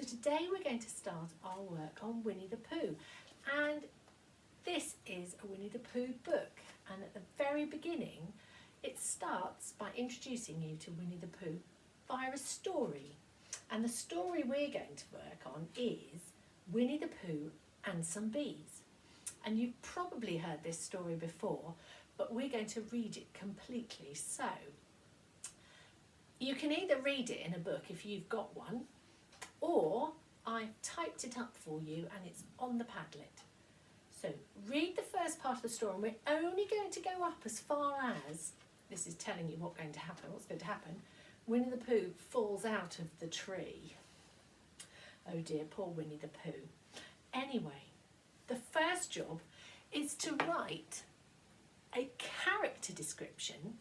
So today we're going to start our work on Winnie the Pooh, and this is a Winnie the Pooh book, and at the very beginning it starts by introducing you to Winnie the Pooh via a story, and the story we're going to work on is Winnie the Pooh and some bees. And you've probably heard this story before, but we're going to read it completely. So you can either read it in a book if you've got one, or I've typed it up for you and it's on the Padlet. So read the first part of the story, and we're only going to go up as far as, this is telling you what's going to happen. Winnie the Pooh falls out of the tree. Oh dear, poor Winnie the Pooh. Anyway, the first job is to write a character description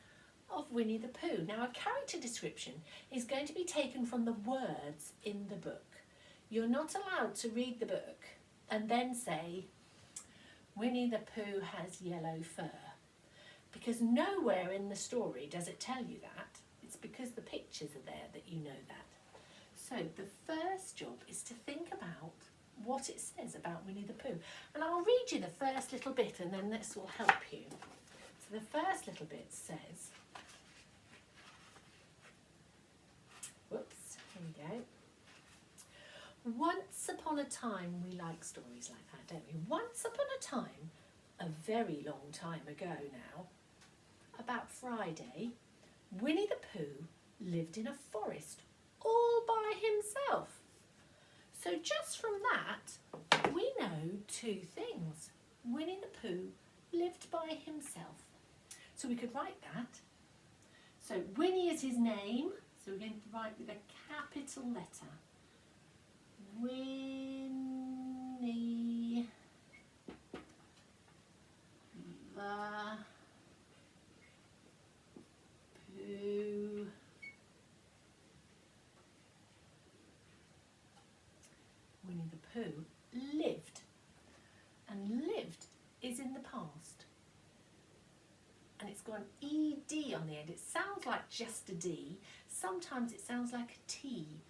of Winnie the Pooh. Now, a character description is going to be taken from the words in the book. You're not allowed to read the book and then say, Winnie the Pooh has yellow fur, because nowhere in the story does it tell you that. It's because the pictures are there that you know that. So the first job is to think about what it says about Winnie the Pooh. And I'll read you the first little bit and then this will help you. So the first little bit says, whoops, here we go. Once upon a time, we like stories like that, don't we? Once upon a time, a very long time ago now, about Friday, Winnie the Pooh lived in a forest all by himself. So just from that, we know two things. Winnie the Pooh lived by himself. So we could write that. So Winnie is his name, so we're going to write with a capital letter. Winnie the Pooh. Winnie the Pooh lived, and lived is in the past, and it's got an ED on the end. It sounds like just a D, sometimes it sounds like a T,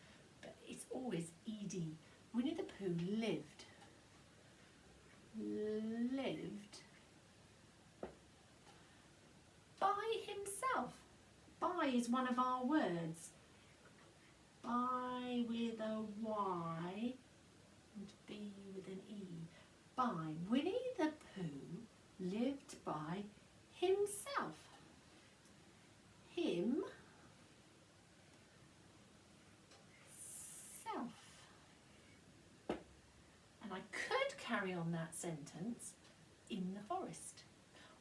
but it's always ED. Winnie the Pooh lived by himself. By is one of our words. By with a Y and B with an E. By. Winnie the Pooh lived by himself. Himself. And I could carry on that sentence in the forest.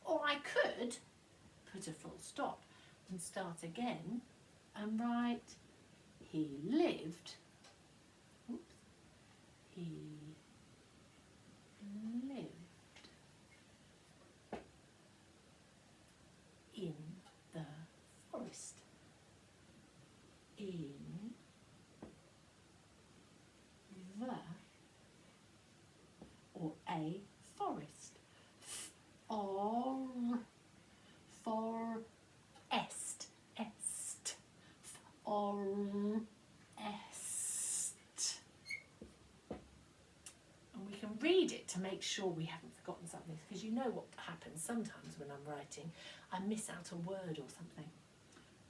Or I could put a full stop and start again and write, he lived, oops, he lived in the forest. In the, or a forest. Or, for, est, or, est. And we can read it to make sure we haven't forgotten something, because you know what happens sometimes when I'm writing. I miss out a word or something.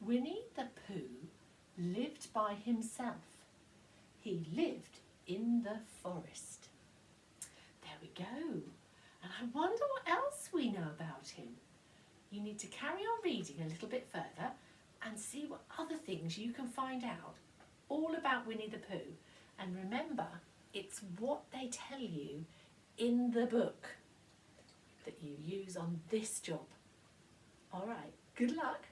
Winnie the Pooh lived by himself. He lived in the forest. There we go. And I wonder what else we know about him. You need to carry on reading a little bit further and see what other things you can find out all about Winnie the Pooh. And remember, it's what they tell you in the book that you use on this job. All right, good luck.